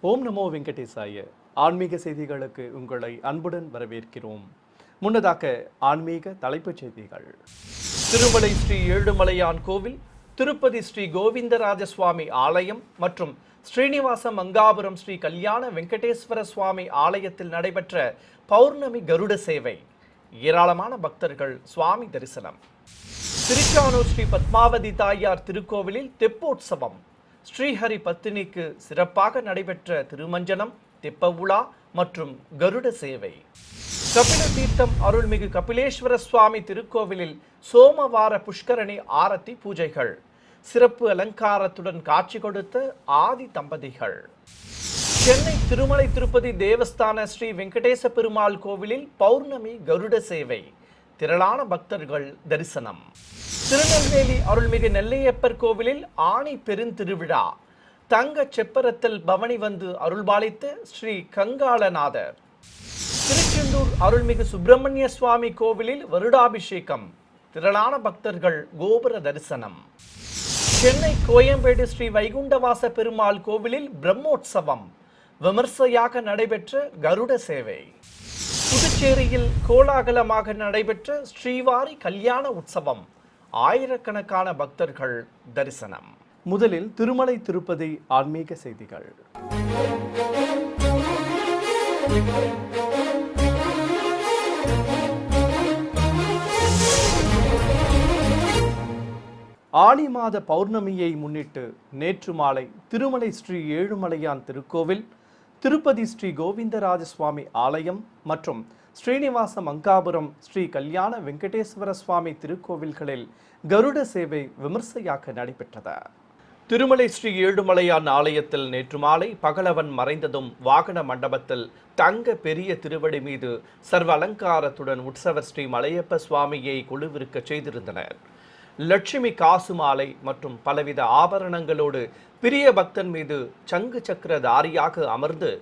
ஓம் நமோ வெங்கடேசாய. ஆன்மீக செய்திகளுக்கு உங்களை அன்புடன் வரவேற்கிறோம். முன்னதாக ஆன்மீக தலைப்புச் செய்திகள். திருமலை ஸ்ரீ ஏழுமலையான் கோவில், திருப்பதி ஸ்ரீ கோவிந்தராஜ சுவாமி ஆலயம் மற்றும் ஸ்ரீனிவாச மங்காபுரம் ஸ்ரீ கல்யாண வெங்கடேஸ்வர சுவாமி ஆலயத்தில் நடைபெற்ற பௌர்ணமி கருட சேவை. ஏராளமான பக்தர்கள் சுவாமி தரிசனம். திருச்சானூர் ஸ்ரீ பத்மாவதி தாயார் திருக்கோவிலில் தெப்போற்சவம். ஸ்ரீஹரி பத்தினிக்கு சிறப்பாக நடைபெற்ற திருமஞ்சனம், தெப்ப உலா மற்றும் கருட சேவை. கபில தீர்த்தம் அருள்மிகு கபிலேஸ்வர சுவாமி திருக்கோவிலில் சோமவார புஷ்கரணி ஆரத்தி பூஜைகள். சிறப்பு அலங்காரத்துடன் காட்சி கொடுத்த ஆதி தம்பதிகள். சென்னை திருமலை திருப்பதி தேவஸ்தான ஸ்ரீ வெங்கடேச பெருமாள் கோவிலில் பௌர்ணமி கருட சேவை. திரளான பக்தர்கள் தரிசனம். திருநெல்வேலி அருள்மிகு நெல்லையப்பர் கோவிலில் ஆணி பெருந்திருவிழா. தங்க செப்பரத்தில் பவனி வந்து அருள்பாலித்த ஸ்ரீ கங்காளநாதர். திருச்செந்தூர் அருள்மிகு சுப்பிரமணிய சுவாமி கோவிலில் வருடாபிஷேகம். திரளான பக்தர்கள் கோபுர தரிசனம். சென்னை கோயம்பேடு ஸ்ரீ வைகுண்டவாச பெருமாள் கோவிலில் பிரம்மோற்சவம். விமர்சையாக நடைபெற்ற கருட சேவை. புதுச்சேரியில் கோலாகலமாக நடைபெற்ற ஸ்ரீவாரி கல்யாண உற்சவம். ஆயிரக்கணக்கான பக்தர்கள் தரிசனம். முதலில் திருமலை திருப்பதி ஆன்மீக செய்திகள். ஆனி மாத பௌர்ணமியை முன்னிட்டு நேற்று மாலை திருமலை ஸ்ரீ ஏழுமலையான் திருக்கோவில், திருப்பதி ஸ்ரீ கோவிந்தராஜ சுவாமி ஆலயம் மற்றும் ஸ்ரீனிவாச மங்காபுரம் ஸ்ரீ கல்யாண வெங்கடேஸ்வர சுவாமி திருக்கோவில்களில் கருட சேவை விமர்சையாக நடைபெற்றது. திருமலை ஸ்ரீ ஏழுமலையான் ஆலயத்தில் நேற்று மாலை பகலவன் மறைந்ததும் வாகன மண்டபத்தில் தங்க பெரிய திருவடி மீது சர்வ அலங்காரத்துடன் உற்சவர் ஸ்ரீ மலையப்ப சுவாமியை குழுவிருக்க செய்திருந்தனர். லட்சுமி காசு மாலை மற்றும் பலவித ஆபரணங்களோடு பிரிய பக்தன் மீது சங்கு சக்கரதாரியாக அமர்ந்து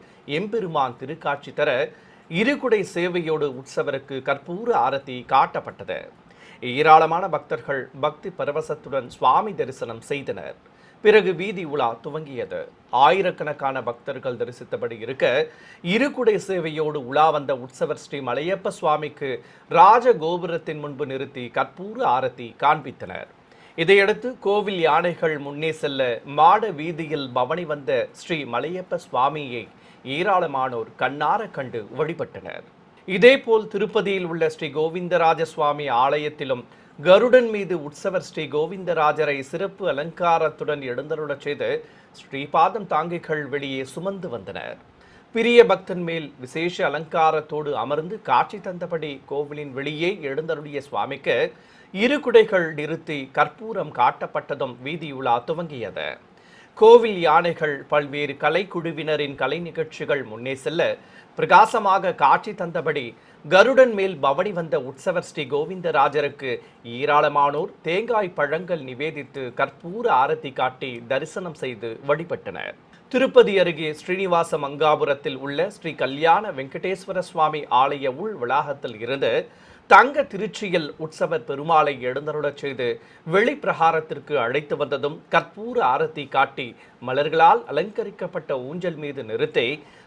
எம்பெருமான் திருக்காட்சி தர இருகுடை சேவையோடு உற்சவருக்கு கற்பூர ஆரத்தி காட்டப்பட்டது. ஏராளமான பக்தர்கள் பக்தி பரவசத்துடன் சுவாமி தரிசனம் செய்தனர். பிறகு வீதி உலா துவங்கியது. ஆயிரக்கணக்கான பக்தர்கள் தரிசித்தபடி இருக்க இருகுடை சேவையோடு உலா வந்த உற்சவர் ஸ்ரீ மலையப்ப சுவாமிக்கு ராஜ கோபுரத்தின் முன்பு நிறுத்தி கற்பூர ஆரத்தி காண்பித்தனர். இதையடுத்து கோவில் யானைகள் முன்னே செல்ல மாட வீதியில் பவனி வந்த ஸ்ரீ மலையப்ப சுவாமியை ஏராளமானோர் கண்ணார கண்டு வழிபட்டனர். இதேபோல் திருப்பதியில் உள்ள ஸ்ரீ கோவிந்தராஜ சுவாமி ஆலயத்திலும் கருடன் மீது உற்சவர் ஸ்ரீ கோவிந்தராஜரை சிறப்பு அலங்காரத்துடன் எழுந்தருளச் செய்து ஸ்ரீபாதம் தாங்கிகள் வெளியே சுமந்து வந்தனர். பிரிய பக்தன் மேல் விசேஷ அலங்காரத்தோடு அமர்ந்து காட்சி தந்தபடி கோவிலின் வெளியே எழுந்தருளிய சுவாமிக்கு இரு குடைகள் நிறுத்தி கற்பூரம் காட்டப்பட்டதும் வீதியுலா துவங்கியது. கோவில் யானைகள் பல்வேறு கலைக்குழுவினரின் கலை நிகழ்ச்சிகள் முன்னே செல்ல பிரகாசமாக காட்சி தந்தபடி கருடன் மேல் பவனி வந்த உற்சவர் ஸ்ரீ கோவிந்தராஜருக்கு ஏராளமானோர் தேங்காய் பழங்கள் நிவேதித்து கற்பூர ஆரத்தி காட்டி தரிசனம் செய்து வழிபட்டனர். திருப்பதி அருகே ஸ்ரீனிவாச மங்காபுரத்தில் உள்ள ஸ்ரீ கல்யாண வெங்கடேஸ்வர சுவாமி ஆலய உள் வளாகத்தில் இருந்து தங்க திருச்சியில் உற்சவர் பெருமாளை எழுந்தருளச் செய்து வெளிப்பிரகாரத்திற்கு அழைத்து வந்ததும் கற்பூர ஆரத்தி காட்டி மலர்களால் அலங்கரிக்கப்பட்ட ஊஞ்சல் மீது நிறுத்தி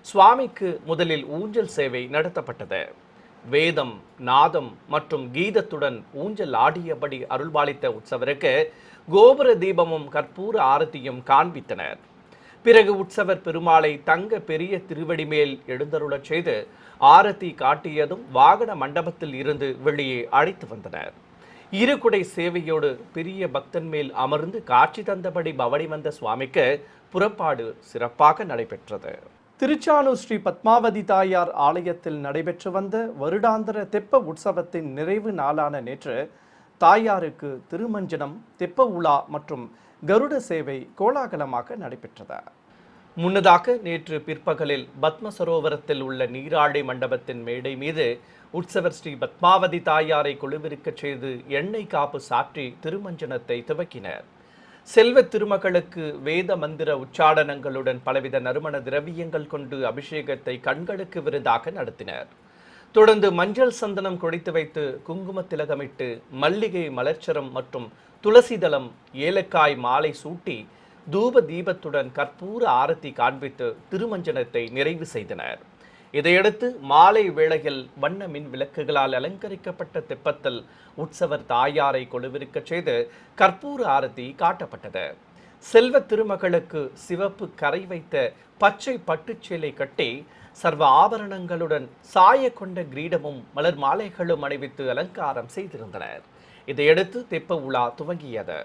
சுவாமிக்கு முதலில் ஊஞ்சல் சேவை நடத்தப்பட்டது. வேதம், நாதம் மற்றும் கீதத்துடன் ஊஞ்சல் ஆடியபடி அருள்பாலித்த உற்சவருக்கு கோபுர தீபமும் கற்பூர ஆரத்தியும் காண்பித்தனர். பிறகு உற்சவர் பெருமாளை தங்க பெரிய திருவடி மேல் எழுந்தருளச் செய்து ஆரத்தி காட்டியதும் வாகன மண்டபத்தில் இருந்து வெளியே அழைத்து வந்தனர். இருகுடை சேவையோடு பிரிய பக்தன் மேல் அமர்ந்து காட்சி தந்தபடி பவனி வந்த சுவாமிக்கு புறப்பாடு சிறப்பாக நடைபெற்றது. திருச்சானூர் ஸ்ரீ பத்மாவதி தாயார் ஆலயத்தில் நடைபெற்று வந்த வருடாந்திர தெப்ப உற்சவத்தின் நிறைவு நாளான நேற்று தாயாருக்கு திருமஞ்சனம், தெப்ப உலா மற்றும் கருட சேவை கோலாகலமாக நடைபெற்றது. முன்னதாக நேற்று பிற்பகலில் பத்ம சரோவரத்தில் உள்ள நீராழி மண்டபத்தின் மேடை மீது உற்சவர் ஸ்ரீ பத்மாவதி தாயாரை குழுவிருக்கச் செய்து எண்ணெய் காப்பு சாற்றி திருமஞ்சனத்தை துவக்கினர். செல்வ திருமகளுக்கு வேத மந்திர உச்சாடனங்களுடன் பலவித நறுமண திரவியங்கள் கொண்டு அபிஷேகத்தை கண்களுக்கு விருதாக நடத்தினர். தொடர்ந்து மஞ்சள் சந்தனம் கொடித்து வைத்து குங்கும திலகமிட்டு மல்லிகை மலர்ச்சரம் மற்றும் துளசிதளம், ஏலக்காய் மாலை சூட்டி தூப தீபத்துடன் கற்பூர ஆரத்தி காண்பித்து திருமஞ்சனத்தை நிறைவு செய்தனர். இதையடுத்து மாலை வேளையில் வண்ண மின் விளக்குகளால் அலங்கரிக்கப்பட்ட தெப்பத்தில் உற்சவர் தாயாரை கொலுவிருக்கச் செய்து கற்பூர ஆரத்தி காட்டப்பட்டது. செல்வ திருமகளுக்கு சிவப்பு கரை வைத்த பச்சை பட்டுச்சேலை கட்டி சர்வ ஆபரணங்களுடன் சாய கொண்ட கிரீடமும் மலர் மாலைகளும் அணிவித்து அலங்காரம் செய்திருந்தனர். இதையடுத்து தெப்ப உலா துவங்கியது.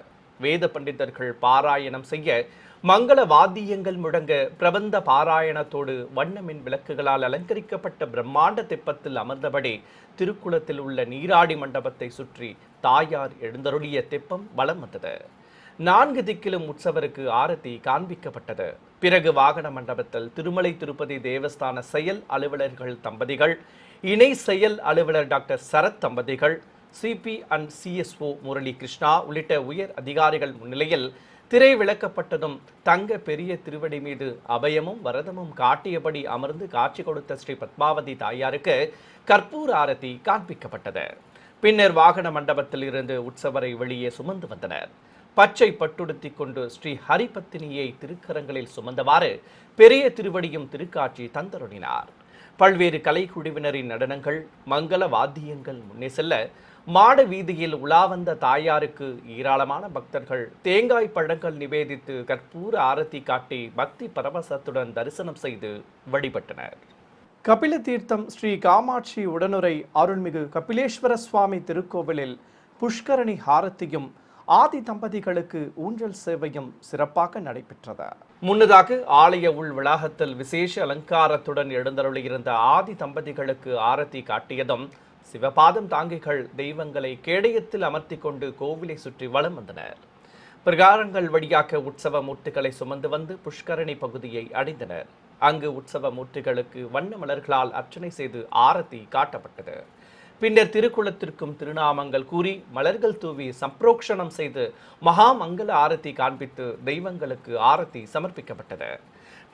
வேத பண்டிதர்கள் பாராயணம் செய்ய மங்கள வாத்தியங்கள் முழங்க பிரபந்த பாராயணத்தோடு வண்ணமின் விளக்குகளால் அலங்கரிக்கப்பட்ட பிரம்மாண்ட தெப்பத்தில் அமர்ந்தபடி திருக்குளத்தில் உள்ள நீராடி மண்டபத்தை சுற்றி தாயார் எழுந்தருளிய தெப்பம் வலம் வந்தது. 4 திக்கிலும் உற்சவருக்கு ஆரத்தி காண்பிக்கப்பட்டது. பிறகு வாகன மண்டபத்தில் திருமலை திருப்பதி தேவஸ்தான செயல் அலுவலர்கள் தம்பதிகள், இணை செயல் அலுவலர் டாக்டர் சரத் தம்பதிகள், CP and CSO Murali Krishna உள்ளிட்ட உயர் அதிகாரிகள் முன்னிலையில் திரை விளக்கப்பட்டதும் தங்க பெரிய திருவடி மீது அபயமும் வரதமும் காட்டியபடி அமர்ந்து காட்சி கொடுத்த ஸ்ரீ பத்மாவதி தாயாருக்கு கற்பூர ஆரத்தி காண்பிக்கப்பட்டது. பின்னர் வாகன மண்டபத்தில் இருந்து உற்சவரை வெளியே சுமந்து வந்தனர். பச்சை பட்டுடுத்தி கொண்டு ஸ்ரீ ஹரிபத்தினியை திருக்கரங்களில் சுமந்தவாறு பெரிய திருவடியும் திருக்காட்சி தந்தருளினார். பல்வேறு கலைக்குழுவினரின் நடனங்கள், மங்கள வாத்தியங்கள் முன்னே செல்ல மாட வீதியில் உலா வந்த தாயாருக்கு ஏராளமான பக்தர்கள் தேங்காய் பழங்கள் நிவேதித்து கற்பூர ஆரத்தி காட்டி பக்தி பரவசத்துடன் தரிசனம் செய்து வழிபட்டனர். கபில தீர்த்தம் ஸ்ரீ காமாட்சி உடனுரை அருள்மிகு கபிலேஸ்வர சுவாமி திருக்கோவிலில் புஷ்கரணி ஹாரத்தியும் ஆதி தம்பதிகளுக்கு ஊஞ்சல் சேவையும் சிறப்பாக நடைபெற்றது. முன்னதாக ஆலய உள் வளாகத்தில் விசேஷ அலங்காரத்துடன் எழுந்தருளியிருந்த ஆதி தம்பதிகளுக்கு ஆரத்தி காட்டியதும் சிவபாதம் தாங்கிகள் தெய்வங்களை கேடயத்தில் அமர்த்தி கொண்டு கோவிலை சுற்றி வலம் வந்தனர். பிரகாரங்கள் வழியாக உற்சவ மூர்த்திகளை சுமந்து வந்து புஷ்கரணி பகுதியை அடைந்தனர். அங்கு உற்சவ மூர்த்திகளுக்கு வண்ண மலர்களால் அர்ச்சனை செய்து ஆரத்தி காட்டப்பட்டது. பின்னர் திருக்குளத்திற்கும் திருநாமங்கள் கூறி மலர்கள் தூவி சம்பிரோக்ஷணம் செய்து மகா மங்கள ஆரத்தி காண்பித்து தெய்வங்களுக்கு ஆரத்தி சமர்ப்பிக்கப்பட்டது.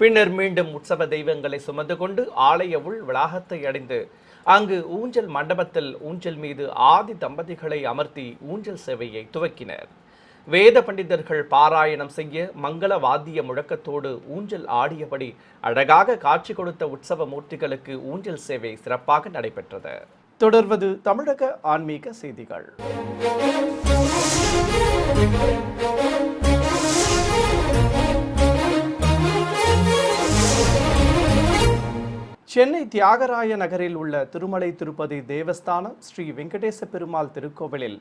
பின்னர் மீண்டும் உற்சவ தெய்வங்களை சுமந்து கொண்டு ஆலய உள் வளாகத்தை அடைந்து அங்கு ஊஞ்சல் மண்டபத்தில் ஊஞ்சல் மீது ஆதி தம்பதிகளை அமர்த்தி ஊஞ்சல் சேவையை துவக்கினர். வேத பண்டிதர்கள் பாராயணம் செய்ய மங்கள வாத்திய முழக்கத்தோடு ஊஞ்சல் ஆடியபடி அழகாக காட்சி கொடுத்த உற்சவ மூர்த்திகளுக்கு ஊஞ்சல் சேவை சிறப்பாக நடைபெற்றது. தொடர்வது தமிழக ஆன்மீக செய்திகள். சென்னை தியாகராய நகரில் உள்ள திருமலை திருப்பதி தேவஸ்தானம் ஸ்ரீ வெங்கடேச பெருமாள் திருக்கோவிலில்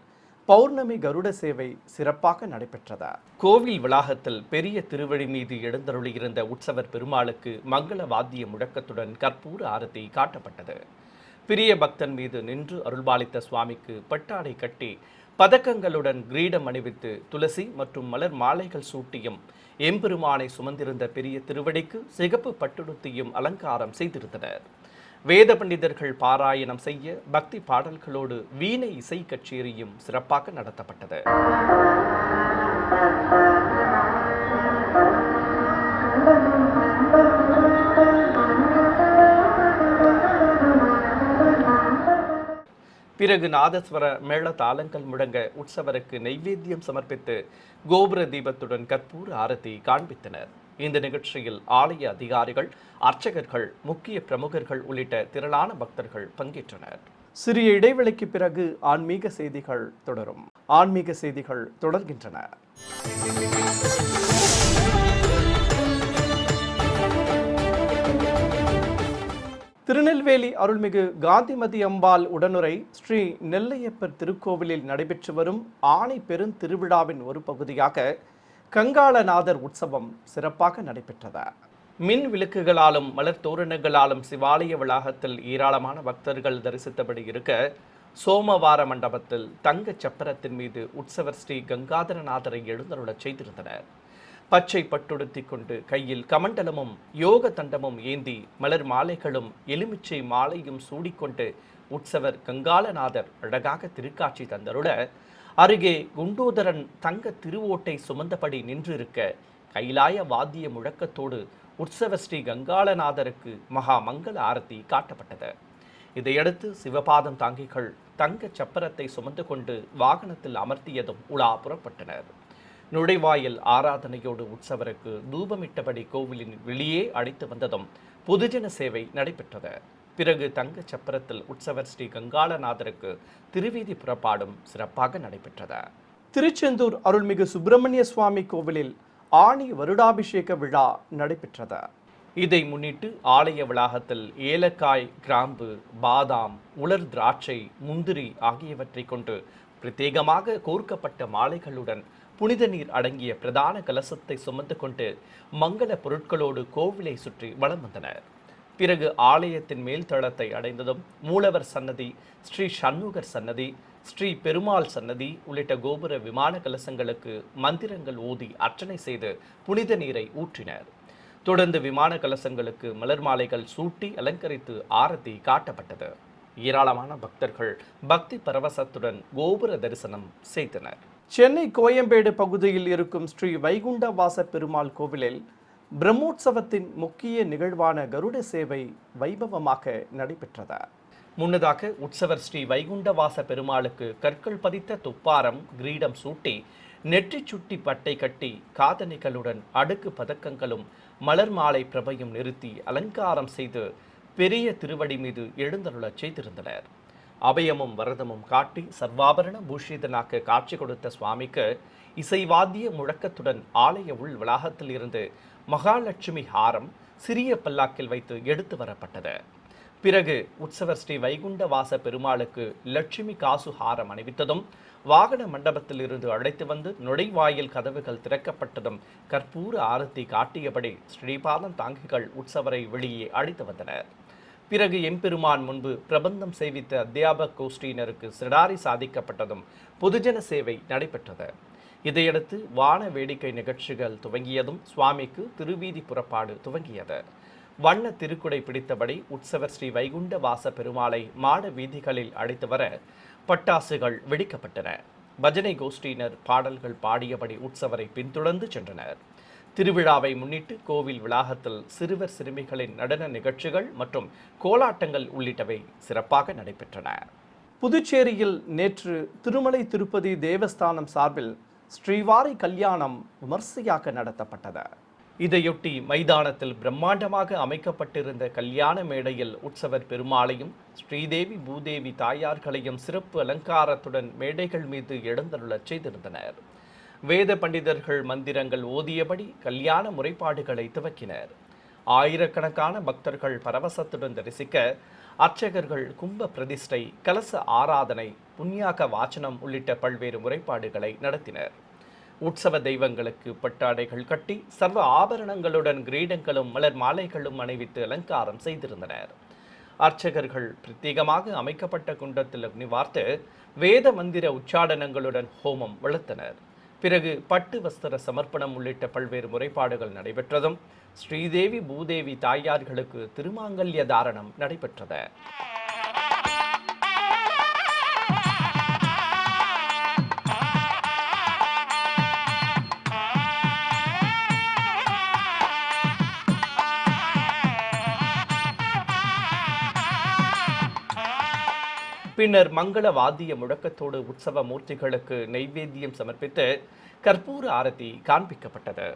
பௌர்ணமி கருட சேவை சிறப்பாக நடைபெற்றது. கோவில் வளாகத்தில் பெரிய திருவழி மீது எழுந்தருளியிருந்த உற்சவர் பெருமாளுக்கு மங்கள வாத்திய முழக்கத்துடன் கற்பூர ஆரத்தி காட்டப்பட்டது. பிரிய பக்தன் மீது நின்று அருள்பாலித்த சுவாமிக்கு பட்டாடை கட்டி பதக்கங்களுடன் கிரீடம் அணிவித்து துளசி மற்றும் மலர் மாலைகள் சூட்டியும் எம்பெருமானை சுமந்திருந்த பெரிய திருவடிக்கு சிகப்பு பட்டுடுத்தியும் அலங்காரம் செய்திருந்தனர். வேத பண்டிதர்கள் பாராயணம் செய்ய பக்தி பாடல்களோடு வீணை இசை கச்சேரியும் சிறப்பாக நடத்தப்பட்டது. பிறகு நாதஸ்வர மேள தாளங்கள் முழங்க உற்சவருக்கு நைவேத்தியம் சமர்ப்பித்து கோபுர தீபத்துடன் கற்பூர ஆரத்தி காண்பித்தனர். இந்த நிகழ்ச்சியில் ஆலய அதிகாரிகள், அர்ச்சகர்கள், முக்கிய பிரமுகர்கள் உள்ளிட்ட திரளான பக்தர்கள் பங்கேற்றனர். சிறிய இடைவெளிக்கு பிறகு ஆன்மீக செய்திகள் தொடரும். ஆன்மீக செய்திகள் தொடர்கின்றன. திருநெல்வேலி அருள்மிகு காந்திமதி அம்பாள் உடனுரை ஸ்ரீ நெல்லையப்பர் திருக்கோவிலில் நடைபெற்று வரும் ஆணி பெருந்திருவிழாவின் ஒரு பகுதியாக கங்காளநாதர் உற்சவம் சிறப்பாக நடைபெற்றது. மின் விளக்குகளாலும் மலர் தோரணங்களாலும் சிவாலய வளாகத்தில் ஏராளமான பக்தர்கள் தரிசித்தபடி இருக்க, சோமவார மண்டபத்தில் தங்க சப்பரத்தின் மீது உற்சவர் ஸ்ரீ கங்காதரநாதரை எழுந்தருளச் செய்திருந்தனர். பச்சை பட்டுடுத்தி கொண்டு கையில் கமண்டலமும் யோக தண்டமும் ஏந்தி மலர் மாலைகளும் எலுமிச்சை மாலையும் சூடிக்கொண்டு உற்சவர் கங்காளநாதர் அழகாக திருக்காட்சி தந்தருள, அருகே குண்டோதரன் தங்க திருவோட்டை சுமந்தபடி நின்றிருக்க கைலாய வாத்திய முழக்கத்தோடு உற்சவ ஸ்ரீ கங்காளநாதருக்கு மகா மங்கள ஆரத்தி காட்டப்பட்டது. இதையடுத்து சிவபாதம் தாங்கிகள் தங்க சப்பரத்தை சுமந்து கொண்டு வாகனத்தில் அமர்த்தியதும் உலா புறப்பட்டனர். நுழைவாயில் ஆராதனையோடு உற்சவருக்கு தூபமிட்டபடி கோவிலின் வெளியே அழைத்து வந்ததும் பொதுஜன சேவை நடைபெற்றது. பிறகு தங்க சப்பரத்தில் உற்சவர் ஸ்ரீ கங்காளநாதருக்கு திருவீதி புறப்பாடும் சிறப்பாக நடைபெற்றது. திருச்செந்தூர் அருள்மிகு சுப்பிரமணிய சுவாமி கோவிலில் ஆணி வருடாபிஷேக விழா நடைபெற்றது. இதை முன்னிட்டு ஆலய வளாகத்தில் ஏலக்காய், கிராம்பு, பாதாம், உலர் திராட்சை, முந்திரி ஆகியவற்றை கொண்டு பிரத்யேகமாக கோர்க்கப்பட்ட மாலைகளுடன் புனித நீர் அடங்கிய பிரதான கலசத்தை சுமந்து கொண்டு மங்கள பொருட்களோடு கோவிலை சுற்றி வலம் வந்தனர். பிறகு ஆலயத்தின் மேல்தளத்தை அடைந்ததும் மூலவர் சன்னதி, ஸ்ரீ சண்முகர் சன்னதி, ஸ்ரீ பெருமாள் சன்னதி உள்ளிட்ட கோபுர விமான கலசங்களுக்கு மந்திரங்கள் ஓதி அர்ச்சனை செய்து புனித நீரை ஊற்றினர். தொடர்ந்து விமான கலசங்களுக்கு மலர் மாலைகள் சூட்டி அலங்கரித்து ஆரத்தி காட்டப்பட்டது. ஏராளமான பக்தர்கள் பக்தி பரவசத்துடன் கோபுர தரிசனம் செய்தனர். சென்னை கோயம்பேடு பகுதியில் இருக்கும் ஸ்ரீ வைகுண்டவாச பெருமாள் கோவிலில் பிரம்மோற்சவத்தின் முக்கிய நிகழ்வான கருட சேவை வைபவமாக நடைபெற்றது. முன்னதாக உற்சவர் ஸ்ரீ வைகுண்டவாச பெருமாளுக்கு கற்கள் பதித்த துப்பாரம், கிரீடம் சூட்டி, நெற்றி சுட்டி பட்டை கட்டி, காதணிகளுடன் அடுக்கு பதக்கங்களும் மலர் மாலை பிரபையும் நிறுத்தி அலங்காரம் செய்து பெரிய திருவடி மீது எழுந்தருளச் செய்திருந்தனர். அபயமும் வரதமும் காட்டி சர்வாபரண பூஷிதனாக காட்சி கொடுத்த சுவாமிக்கு இசைவாத்திய முழக்கத்துடன் ஆலய உள் வளாகத்தில் இருந்து மகாலட்சுமி ஹாரம் சிறிய பல்லாக்கில் வைத்து எடுத்து வரப்பட்டது. பிறகு உற்சவர் ஸ்ரீ வைகுண்டவாச பெருமாளுக்கு லட்சுமி காசு ஹாரம் அணிவித்ததும், வாகன மண்டபத்தில் இருந்து அழைத்து வந்து நுழைவாயில் கதவுகள் திறக்கப்பட்டதும் கற்பூர ஆரத்தி காட்டியபடி ஸ்ரீபாதம் தாங்கிகள் உற்சவரை வெளியே அழைத்து வந்தனர். பிறகு எம்பெருமான் முன்பு பிரபந்தம் செய்வித்த அத்தியாபக கோஷ்டியினருக்கு சிடாரி சாதிக்கப்பட்டதும் பொதுஜன சேவை நடைபெற்றது. இதையடுத்து வான வேடிக்கை நிகழ்ச்சிகள் துவங்கியதும் சுவாமிக்கு திருவீதி புறப்பாடு துவங்கியது. வண்ண திருக்குடை பிடித்தபடி உற்சவர் ஸ்ரீ வைகுண்டவாச பெருமாளை மாட வீதிகளில் அழைத்து வர பட்டாசுகள் வெடிக்கப்பட்டன. பஜனை கோஷ்டியினர் பாடல்கள் பாடியபடி உற்சவரை பின்தொடர்ந்து சென்றனர். திருவிழாவை முன்னிட்டு கோவில் வளாகத்தில் சிறுவர் சிறுமிகளின் நடன நிகழ்ச்சிகள் மற்றும் கோலாட்டங்கள் உள்ளிட்டவை சிறப்பாக நடைபெற்றன. புதுச்சேரியில் நேற்று திருமலை திருப்பதி தேவஸ்தானம் சார்பில் ஸ்ரீவாரி கல்யாணம் விமர்சையாக நடத்தப்பட்டது. இதையொட்டி மைதானத்தில் பிரம்மாண்டமாக அமைக்கப்பட்டிருந்த கல்யாண மேடையில் உற்சவர் பெருமாளையும் ஸ்ரீதேவி பூதேவி தாயார்களையும் சிறப்பு அலங்காரத்துடன் மேடைகள் மீது எழுந்தருளச் செய்திருந்தனர். வேத பண்டிதர்கள் மந்திரங்கள் ஓதியபடி கல்யாண முறைப்பாடுகளை துவக்கினர். ஆயிரக்கணக்கான பக்தர்கள் பரவசத்துடன் தரிசிக்க அர்ச்சகர்கள் கும்ப பிரதிஷ்டை, கலச ஆராதனை, புண்ணியாக வாசனம் உள்ளிட்ட பல்வேறு முறைப்பாடுகளை நடத்தினர். உற்சவ தெய்வங்களுக்கு பட்டாடைகள் கட்டி சர்வ ஆபரணங்களுடன் கிரீடங்களும் மலர் மாலைகளும் அணிவித்து அலங்காரம் செய்திருந்தனர். அர்ச்சகர்கள் பிரத்யேகமாக அமைக்கப்பட்ட குண்டத்தில் அக்னி வார்த்து வேத மந்திர உச்சாடனங்களுடன் ஹோமம் வளர்த்தனர். பிறகு பட்டு வஸ்திர சமர்ப்பணம் உள்ளிட்ட பல்வேறு முறைப்பாடுகள் நடைபெற்றதும் ஸ்ரீதேவி பூதேவி தாயார்களுக்கு திருமாங்கல்ய தாரணம் நடைபெற்றது. பின்னர் மங்கள வாத்திய முழக்கத்தோடு உற்சவ மூர்த்திகளுக்கு நெய்வேத்தியம் சமர்ப்பித்து கற்பூர ஆரத்தி காண்பிக்கப்பட்டது.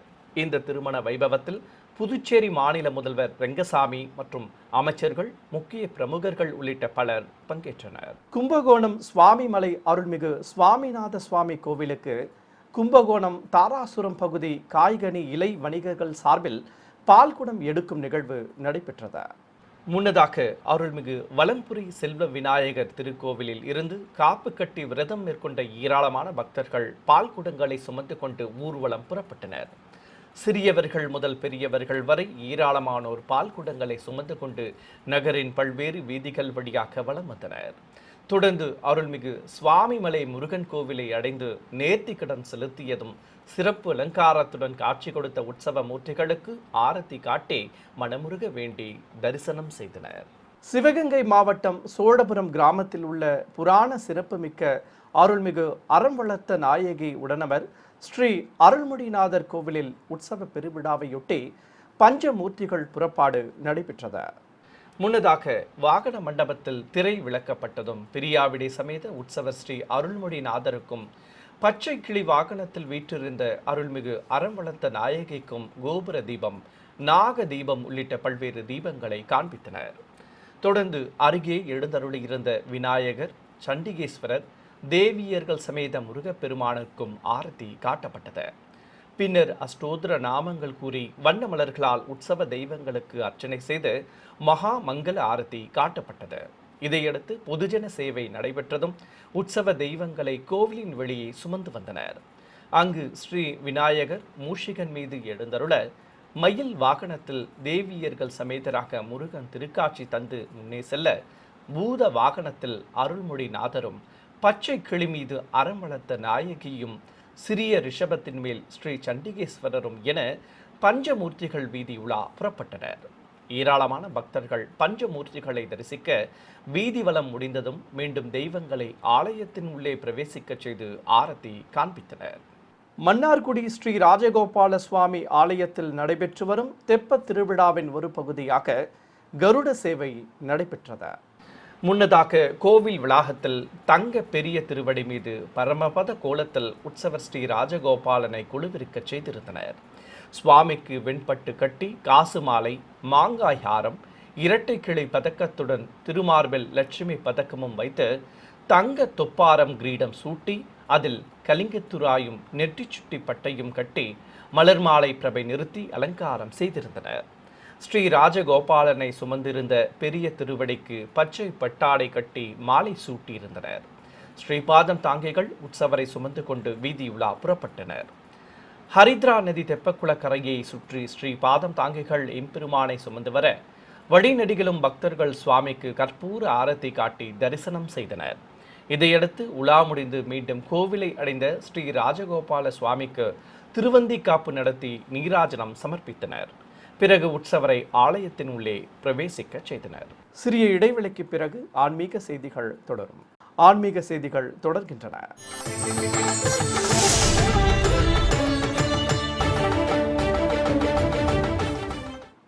இந்த திருமண வைபவத்தில் புதுச்சேரி மாநில முதல்வர் ரெங்கசாமி மற்றும் அமைச்சர்கள், முக்கிய பிரமுகர்கள் உள்ளிட்ட பலர் பங்கேற்றனர். கும்பகோணம் சுவாமிமலை அருள்மிகு சுவாமிநாத சுவாமி கோவிலுக்கு கும்பகோணம் தாராசுரம் பகுதி காய்கனி இலை வணிகர்கள் சார்பில் பால்குடம் எடுக்கும் நிகழ்வு நடைபெற்றது. முன்னதாக அருள்மிகு வலம்புரி செல்வ விநாயகர் திருக்கோவிலில் இருந்து காப்பு கட்டி விரதம் மேற்கொண்ட ஏராளமான பக்தர்கள் பால்குடங்களை சுமந்து கொண்டு ஊர்வலம் புறப்பட்டனர். சிறியவர்கள் முதல் பெரியவர்கள் வரை ஏராளமானோர் பால்குடங்களை சுமந்து கொண்டு நகரின் பல்வேறு வீதிகள் வழியாக வலம் வந்தனர். தொடர்ந்து அருள்மிகு சுவாமிமலை முருகன் கோவிலை அடைந்து நேர்த்தி கடன் செலுத்தியதும் சிறப்பு அலங்காரத்துடன் காட்சி கொடுத்த உற்சவ மூர்த்திகளுக்கு ஆரத்தி காட்டி மனமுருக வேண்டி தரிசனம் செய்தனர். சிவகங்கை மாவட்டம் சோழபுரம் கிராமத்தில் உள்ள புராண சிறப்புமிக்க அருள்மிகு அறம் வளர்த்த நாயகி உடனவர் ஸ்ரீ அருள்மொழிநாதர் கோவிலில் உற்சவ பெருவிழாவையொட்டி பஞ்சமூர்த்திகள் புறப்பாடு நடைபெற்றது. முன்னதாக வாகன மண்டபத்தில் திரை விளக்கப்பட்டதும் பிரியாவிடை சமேத உற்சவர் ஸ்ரீ அருள்மொழிநாதருக்கும் பச்சை கிளி வாகனத்தில் வீற்றிருந்த அருள்மிகு அறம் வளர்த்த நாயகிக்கும் கோபுர தீபம், நாக தீபம் உள்ளிட்ட பல்வேறு தீபங்களை காண்பித்தனர். தொடர்ந்து அருகே எழுந்தருளியிருந்த விநாயகர், சண்டிகேஸ்வரர், தேவியர்கள் சமேத முருகப்பெருமானுக்கும் ஆரத்தி காட்டப்பட்டது. பின்னர் அஷ்டோத்திர நாமங்கள் கூறி வண்ண மலர்களால் உற்சவ தெய்வங்களுக்கு அர்ச்சனை செய்து மகா மங்கள ஆரத்தி காட்டப்பட்டது. இதையடுத்து பொதுஜன சேவை நடைபெற்றதும் உற்சவ தெய்வங்களை கோவிலின் வெளியே சுமந்து வந்தனர். அங்கு ஸ்ரீ விநாயகர் மூஷிகன் மீது எழுந்தருள மயில் வாகனத்தில் தேவியர்கள் சமேதராக முருகன் திருக்காட்சி தந்து முன்னே செல்ல, பூத வாகனத்தில் அருள்மொழிநாதரும், பச்சை கிளி மீது அறம் வளர்த்த நாயகியும், சிறிய ரிஷபத்தின் மேல் ஸ்ரீ சண்டிகேஸ்வரரும் என பஞ்சமூர்த்திகள் வீதி உலா புறப்பட்டனர். ஏராளமான பக்தர்கள் பஞ்சமூர்த்திகளை தரிசிக்க வீதி வலம் முடிந்ததும் மீண்டும் தெய்வங்களை ஆலயத்தின் உள்ளே பிரவேசிக்க செய்து ஆரத்தி காண்பித்தனர். மன்னார்குடி ஸ்ரீ ராஜகோபால சுவாமி ஆலயத்தில் நடைபெற்று வரும் தெப்பத் திருவிழாவின் ஒரு பகுதியாக கருட சேவை நடைபெற்றது. முன்னதாக கோவில் வளாகத்தில் தங்க பெரிய திருவடி மீது பரமபத கோலத்தில் உற்சவர் ஸ்ரீ ராஜகோபாலனை குழுவிருக்க செய்திருந்தனர். சுவாமிக்கு வெண்பட்டு கட்டி காசு மாலை, மாங்காய் ஹாரம், இரட்டை கிளை பதக்கத்துடன் திருமார்பில் லட்சுமி பதக்கமும் வைத்து தங்க தொப்பாரம் கிரீடம் சூட்டி அதில் கலிங்கத்துராயும் நெற்றி சுட்டி பட்டையும் கட்டி மலர் மாலை பிரபை நிறுத்தி அலங்காரம் செய்திருந்தனர். ஸ்ரீ ராஜகோபாலனை சுமந்திருந்த பெரிய திருவடிக்கு பச்சை பட்டாடை கட்டி மாலை சூட்டியிருந்தனர். ஸ்ரீபாதம் தாங்கிகள் உற்சவரை சுமந்து கொண்டு வீதியுலா புறப்பட்டனர். ஹரித்ரா நதி தெப்பக்குள கரையை சுற்றி ஸ்ரீ பாதம் தாங்கிகள் எம்பெருமானை சுமந்து வர வழிநெடுகிலும் பக்தர்கள் சுவாமிக்கு கற்பூர ஆரத்தி காட்டி தரிசனம் செய்தனர். இதையடுத்து உலா முடிந்து மீண்டும் கோவிலை அடைந்த ஸ்ரீ ராஜகோபால சுவாமிக்கு திருவந்தி காப்பு நடத்தி நீராஜனம் சமர்ப்பித்தனர். பிறகு உற்சவரை ஆலயத்தின் உள்ளே பிரவேசிக்க செய்தனர். சிறிய இடைவெளிக்கு பிறகு ஆன்மீக செய்திகள் தொடரும். ஆன்மீக செய்திகள் தொடர்கின்றன.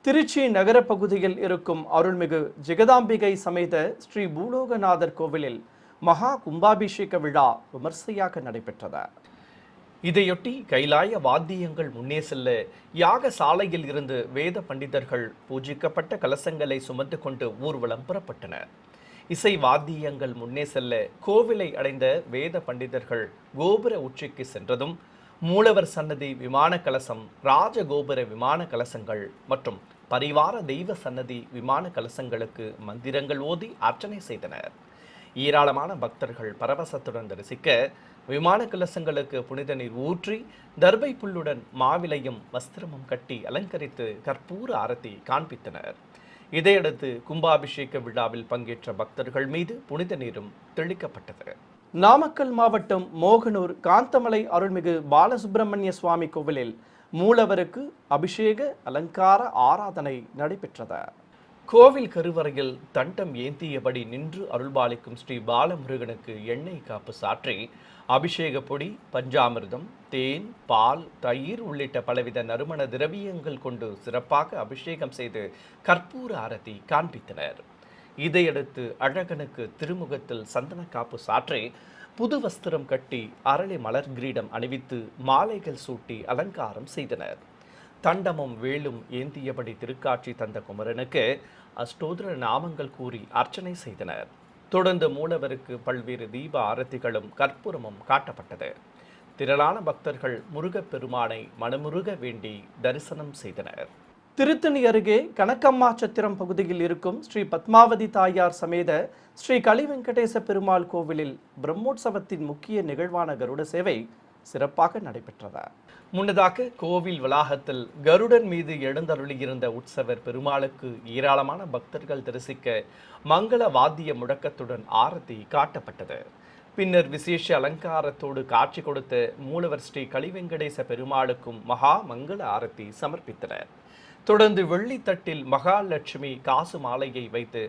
திருச்சி நகர பகுதியில் இருக்கும் அருள்மிகு ஜெகதாம்பிகை சமேத ஸ்ரீ பூலோகநாதர் கோவிலில் மகா கும்பாபிஷேக விழா விமர்சையாக நடைபெற்றது. இதையொட்டி கைலாய வாத்தியங்கள் முன்னே செல்ல யாக சாலையில் இருந்து வேத பண்டிதர்கள் பூஜிக்கப்பட்ட கலசங்களை சுமந்து கொண்டு ஊர்வலம் புறப்பட்டனர். இசை வாத்தியங்கள் முன்னே செல்ல கோவிலை அடைந்த வேத பண்டிதர்கள் கோபுர உச்சிக்கு சென்றதும் மூலவர் சன்னதி விமான கலசம், ராஜகோபுர விமான கலசங்கள் மற்றும் பரிவார தெய்வ சன்னதி விமான கலசங்களுக்கு மந்திரங்கள் ஓதி அர்ச்சனை செய்தனர். ஏராளமான பக்தர்கள் பரவசத்துடன் தரிசிக்க விமான கலசங்களுக்கு புனித நீர் ஊற்றி தர்பை புல்லுடன் மாவிலையும் வஸ்திரமும் கட்டி அலங்கரித்து கற்பூர ஆரத்தி காண்பித்தனர். இதையடுத்து கும்பாபிஷேக விழாவில் பங்கேற்ற பக்தர்கள் மீது புனித நீரும் தெளிக்கப்பட்டது. நாமக்கல் மாவட்டம் மோகனூர் காந்தமலை அருள்மிகு பாலசுப்பிரமணிய சுவாமி கோவிலில் மூலவருக்கு அபிஷேக அலங்கார ஆராதனை நடைபெற்றது. கோவில் கருவறையில் தண்டம் ஏந்தியபடி நின்று அருள்பாலிக்கும் ஸ்ரீ பாலமுருகனுக்கு எண்ணெய் காப்பு சாற்றி அபிஷேக பொடி, பஞ்சாமிர்தம், தேன், பால், தயிர் உள்ளிட்ட பலவித நறுமண திரவியங்கள் கொண்டு சிறப்பாக அபிஷேகம் செய்து கற்பூர ஆரத்தி காண்பித்தனர். இதையடுத்து அழகனுக்கு திருமுகத்தில் சந்தன காப்பு சாற்றி புது வஸ்திரம் கட்டி அரளி மலர் கிரீடம் அணிவித்து மாலைகள் சூட்டி அலங்காரம் செய்தனர். தண்டமும் வேலும் ஏந்தியபடி திருக்காட்சி தந்த குமரனுக்கு அஷ்டோத்திர நாமங்கள் கூறி அர்ச்சனை செய்தனர். தொடர்ந்து மூலவருக்கு பல்வேறு தீப ஆரத்திகளும் கற்பூரமும் காட்டப்பட்டது. திரளான பக்தர்கள் முருகப்பெருமானை மனமுருக வேண்டி தரிசனம் செய்தனர். திருத்தணி அருகே கனக்கம்மாச்சத்திரம் பகுதியில் இருக்கும் ஸ்ரீ பத்மாவதி தாயார் சமேத ஸ்ரீ கலிவெங்கடேச பெருமாள் கோவிலில் பிரம்மோற்சவத்தின் முக்கிய நிகழ்வான கருட சேவை சிறப்பாக நடைபெற்றது. முன்னதாக கோவில் வளாகத்தில் கருடன் மீது எழுந்தருளியிருந்த உற்சவர் பெருமாளுக்கு ஏராளமான பக்தர்கள் தரிசிக்க மங்கள வாத்திய முழக்கத்துடன் ஆரத்தி காட்டப்பட்டது. பின்னர் விசேஷ அலங்காரத்தோடு காட்சி கொடுத்த மூலவர் ஸ்ரீ கலிவெங்கடேச பெருமாளுக்கும் மகா மங்கள ஆரத்தி சமர்ப்பித்தனர். தொடர்ந்து வெள்ளித்தட்டில் மகாலட்சுமி காசு மாலையை வைத்து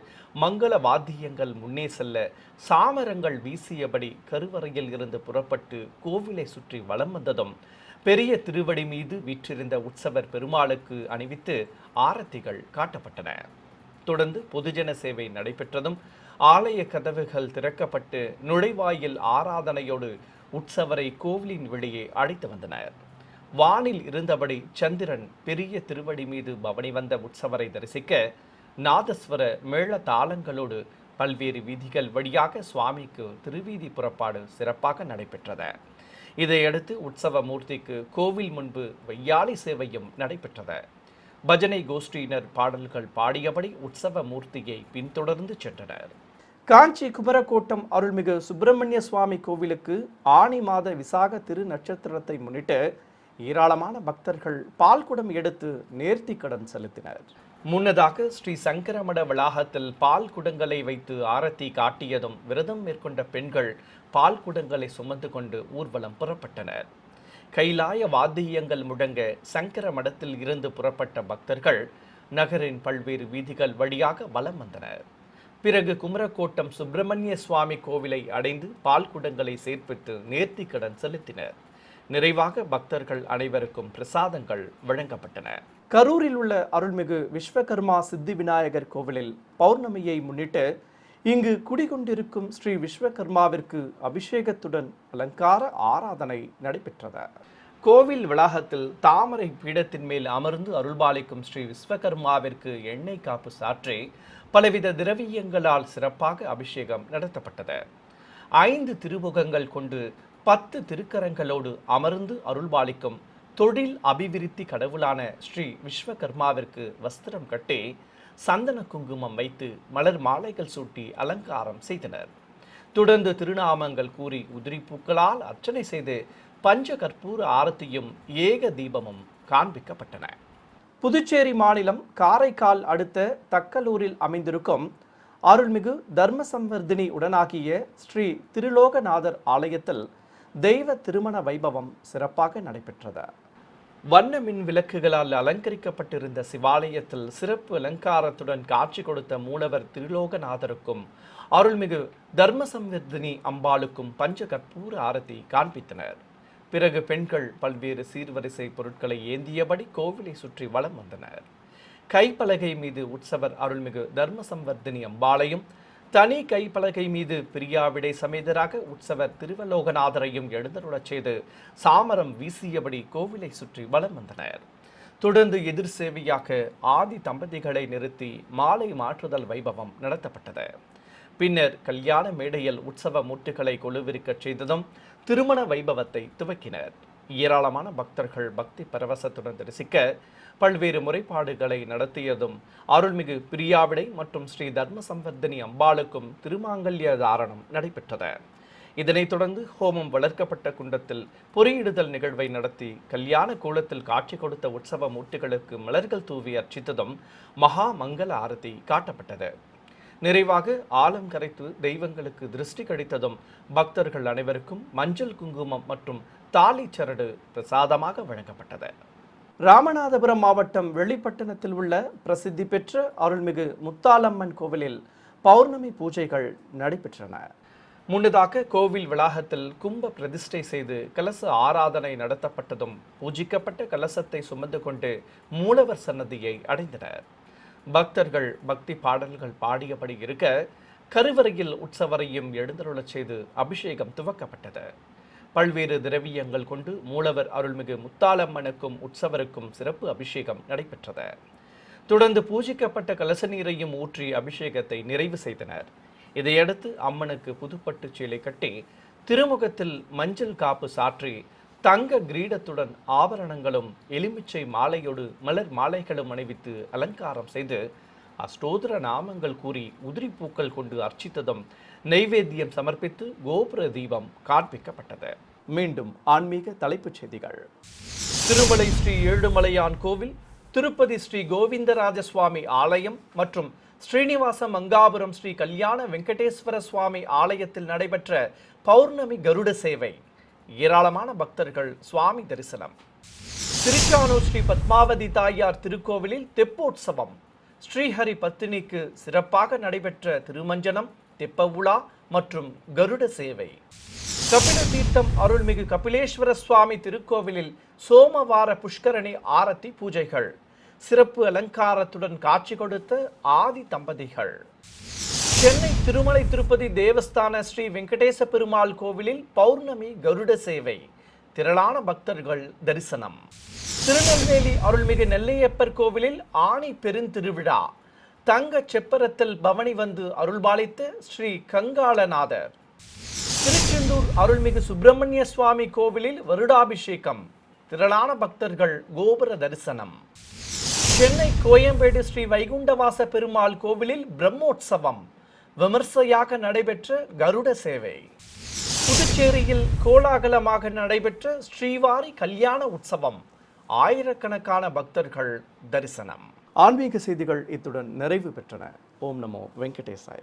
மங்கள வாத்தியங்கள் முன்னே செல்ல சாமரங்கள் வீசியபடி கருவறையில் இருந்து புறப்பட்டு கோவிலை சுற்றி வலம் வந்ததும் பெரிய திருவடி மீது வீற்றிருந்த உற்சவர் பெருமாளுக்கு அணிவித்து ஆரத்திகள் காட்டப்பட்டன. தொடர்ந்து பொதுஜன சேவை நடைபெற்றதும் ஆலய கதவுகள் திறக்கப்பட்டு நுழைவாயில் ஆராதனையோடு உற்சவரை கோவிலின் வெளியே அழைத்து வந்தனர். வானில் இருந்தபடி சந்திரன் பெரிய திருவடி மீது பவனி வந்த உற்சவரை தரிசிக்க நாதஸ்வர மேள தாளங்களோடு பல்வேறு வீதிகள் வழியாக சுவாமிக்கு திருவீதி புறப்பாடு சிறப்பாக நடைபெற்றது. இதையடுத்து உற்சவ மூர்த்திக்கு கோவில் முன்பு வையாளி சேவையும் நடைபெற்றது. பஜனை கோஷ்டியினர் பாடல்கள் பாடியபடி உற்சவ மூர்த்தியை பின்தொடர்ந்து சென்றனர். காஞ்சி குமரக்கோட்டம் அருள்மிகு சுப்பிரமணிய சுவாமி கோவிலுக்கு ஆனி மாத விசாக திரு நட்சத்திரத்தை முன்னிட்டு ஏராளமான பக்தர்கள் பால்குடம் எடுத்து நேர்த்தி கடன் செலுத்தினர். முன்னதாக ஸ்ரீ சங்கரமட வளாகத்தில் பால் குடங்களை வைத்து ஆரத்தி காட்டியதும் விரதம் மேற்கொண்ட பெண்கள் பால் குடங்களை சுமந்து கொண்டு ஊர்வலம் புறப்பட்டனர். கைலாய வாத்தியங்கள் முழங்க சங்கர மடத்தில் இருந்து புறப்பட்ட பக்தர்கள் நகரின் பல்வேறு வீதிகள் வழியாக வலம் வந்தனர். பிறகு குமரக்கோட்டம் சுப்பிரமணிய சுவாமி கோவிலை அடைந்து பால் குடங்களை சேர்ப்பித்து நேர்த்தி கடன் செலுத்தினர். நிறைவாக பக்தர்கள் அனைவருக்கும் பிரசாதங்கள் வழங்கப்பட்டன. கரூரில் உள்ள அருள்மிகு விஸ்வகர்மா சித்தி விநாயகர் கோவிலில் பௌர்ணமியை முன்னிட்டு இங்கு குடிகொண்டிருக்கும் ஸ்ரீ விஸ்வகர்மாவிற்கு அபிஷேகத்துடன் அலங்கார ஆராதனை நடைபெற்றது. கோவில் வளாகத்தில் தாமரை பீடத்தின் மேல் அமர்ந்து அருள்பாலிக்கும் ஸ்ரீ விஸ்வகர்மாவிற்கு எண்ணெய் காப்பு சாற்றி பலவித திரவியங்களால் சிறப்பாக அபிஷேகம் நடத்தப்பட்டது. 5 திருமுகங்கள் கொண்டு 10 திருக்கரங்களோடு அமர்ந்து அருள்பாலிக்கும் தொழில் அபிவிருத்தி கடவுளான ஸ்ரீ விஸ்வகர்மாவிற்கு வஸ்திரம் கட்டி சந்தன குங்குமம் வைத்து மலர் மாலைகள் சூட்டி அலங்காரம் செய்தனர். தொடர்ந்து திருநாமங்கள் கூறி உதிரி பூக்களால் அர்ச்சனை செய்து பஞ்ச கற்பூர ஆரத்தியும் ஏக தீபமும் காண்பிக்கப்பட்டன. புதுச்சேரி மாநிலம் காரைக்கால் அடுத்த தக்கலூரில் அமைந்திருக்கும் அருள்மிகு தர்மசம்வர்தினி உடனாகிய ஸ்ரீ திருலோகநாதர் ஆலயத்தில் தெய்வ திருமண வைபவம் சிறப்பாக நடைபெற்றது. வண்ண மின் விளக்குகளால் அலங்கரிக்கப்பட்டிருந்த சிவாலயத்தில் சிறப்பு அலங்காரத்துடன் காட்சி கொடுத்த மூலவர் திருலோகநாதருக்கும் அருள்மிகு தர்மசம்வர்தினி அம்பாளுக்கும் பஞ்ச கற்பூர ஆரத்தி காண்பித்தனர். பிறகு பெண்கள் பல்வேறு சீர்வரிசை பொருட்களை ஏந்தியபடி கோவிலை சுற்றி வலம் வந்தனர். கைப்பலகை மீது உற்சவர் அருள்மிகு தர்மசம்வர்தினி அம்பாளையும் தனி கைப்பலகை மீது பிரியாவிடை சமேதராக உற்சவர் திருவலோகநாதரையும் எழுந்தருளச் செய்து சாமரம் வீசியபடி கோவிலை சுற்றி வலம் வந்தனர். தொடர்ந்து எதிர் சேவையாக ஆதி தம்பதிகளை நிறுத்தி மாலை மாற்றுதல் வைபவம் நடத்தப்பட்டது. பின்னர் கல்யாண மேடையில் உற்சவ மூர்த்திகளை கொலுவிருக்கச் செய்ததும் திருமண வைபவத்தை துவக்கினர். ஏராளமான பக்தர்கள் பக்தி பரவசத்துடன் தரிசிக்க பல்வேறு முறைப்பாடுகளை நடத்தியதும் அருள்மிகு பிரியாவிடை மற்றும் ஸ்ரீ தர்மசம்வர்தினி அம்பாளுக்கும் திருமாங்கல்ய தாரணம் நடைபெற்றது. இதனைத் தொடர்ந்து ஹோமம் வளர்க்கப்பட்ட குண்டத்தில் பொறியிடுதல் நிகழ்வை நடத்தி கல்யாண கோலத்தில் காட்சி கொடுத்த உற்சவ மூர்த்திகளுக்கு மலர்கள் தூவி அர்ச்சித்ததும் மகா மங்கள ஆரத்தி காட்டப்பட்டது. நிறைவாக ஆலம் கரைத்து தெய்வங்களுக்கு திருஷ்டி கழித்ததும் பக்தர்கள் அனைவருக்கும் மஞ்சள் குங்குமம் மற்றும் தாலி சரடு பிரசாதமாக வழங்கப்பட்டது. ராமநாதபுரம் மாவட்டம் வெள்ளிப்பட்டணத்தில் உள்ள பிரசித்தி பெற்ற அருள்மிகு முத்தாலம்மன் கோவிலில் பௌர்ணமி பூஜைகள் நடைபெற்றன. முன்னதாக கோவில் வளாகத்தில் கும்ப பிரதிஷ்டை செய்து கலச ஆராதனை நடத்தப்பட்டதும் பூஜிக்கப்பட்ட கலசத்தை சுமந்து கொண்டு மூலவர் சன்னதியை அடைந்தனர். பக்தர்கள் பக்தி பாடல்கள் பாடியபடி இருக்க கருவறையில் உற்சவரையும் எழுந்தருளச் செய்து அபிஷேகம் துவக்கப்பட்டது. பல்வேறு திரவியங்கள் கொண்டு மூலவர் அருள்மிகு முத்தாலம்மனுக்கும் உற்சவருக்கும் சிறப்பு அபிஷேகம் நடைபெற்றது. தொடர்ந்து பூஜிக்கப்பட்ட கலச நீரையும் ஊற்றி அபிஷேகத்தை நிறைவு செய்தனர். இதையடுத்து அம்மனுக்கு புதுப்பட்டு சேலை கட்டி திருமுகத்தில் மஞ்சள் காப்பு சாற்றி தங்க கிரீடத்துடன் ஆபரணங்களும் எலுமிச்சை மாலையோடு மலர் மாலைகளும் அணிவித்து அலங்காரம் செய்து அஷ்டோத்திர நாமங்கள் கூறி உதிரி பூக்கள் கொண்டு அர்ச்சித்ததும் நெய்வேத்தியம் சமர்ப்பித்து கோபுர தீபம் காண்பிக்கப்பட்டது. மீண்டும் ஆன்மீக தலைப்புச் செய்திகள். திருமலை ஸ்ரீ ஏழுமலையான் கோவில், திருப்பதி ஸ்ரீ கோவிந்தராஜ சுவாமி ஆலயம் மற்றும் ஸ்ரீனிவாச மங்காபுரம் ஸ்ரீ கல்யாண வெங்கடேஸ்வர சுவாமி ஆலயத்தில் நடைபெற்ற பௌர்ணமி கருட சேவை. ஏராளமான பக்தர்கள் சுவாமி தரிசனம். திருச்சானூர் ஸ்ரீ பத்மாவதி தாயார் திருக்கோவிலில் தெப்போற்சவம். ஸ்ரீஹரி பத்தினிக்கு சிறப்பாக நடைபெற்ற திருமஞ்சனம், தெப்ப உலா மற்றும் கருட சேவை. கபில தீர்த்தம் அருள்மிகு கபிலேஸ்வர சுவாமி திருக்கோவிலில் சோமவார புஷ்கரணி ஆரத்தி பூஜைகள். சிறப்பு அலங்காரத்துடன் காட்சி கொடுத்த ஆதி தம்பதிகள். சென்னை திருமலை திருப்பதி தேவஸ்தான ஸ்ரீ வெங்கடேச பெருமாள் கோவிலில் பௌர்ணமி கருட சேவை, திரளான பக்தர்கள் தரிசனம். திருநெல்வேலி அருள்மிகு நெல்லையப்பர் கோவிலில் ஆணி பெருந்திருவிழா, தங்க செப்பரத்தில் பவனி வந்து அருள்பாலித்த ஸ்ரீ கங்காளநாதர். திருச்செந்தூர் அருள்மிகு சுப்பிரமணிய சுவாமி கோவிலில் வருடாபிஷேகம், திரளான பக்தர்கள் கோபுர தரிசனம். சென்னை கோயம்பேடு ஸ்ரீ வைகுண்டவாச பெருமாள் கோவிலில் பிரம்மோற்சவம், விமர்சையாக நடைபெற்ற கருட சேவை. புதுச்சேரியில் கோலாகலமாக நடைபெற்ற ஸ்ரீவாரி கல்யாண உற்சவம், ஆயிரக்கணக்கான பக்தர்கள் தரிசனம். ஆன்மீக செய்திகள் இத்துடன் நிறைவு பெற்றன. ஓம் நமோ வெங்கடேசாய.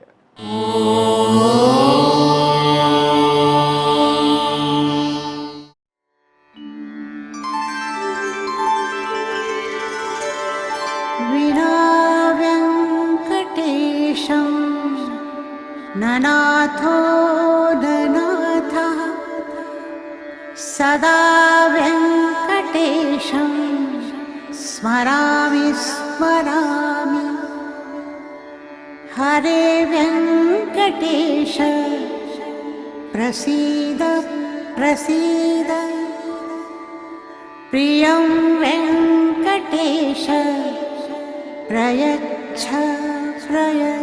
ननाथो ननाथः सदा वेङ्कटेशं स्मरामि स्मरामि. हरे वेङ्कटेश प्रसीद प्रसीद. प्रियं वेङ्कटेश प्रयच्छ प्रयच्छ.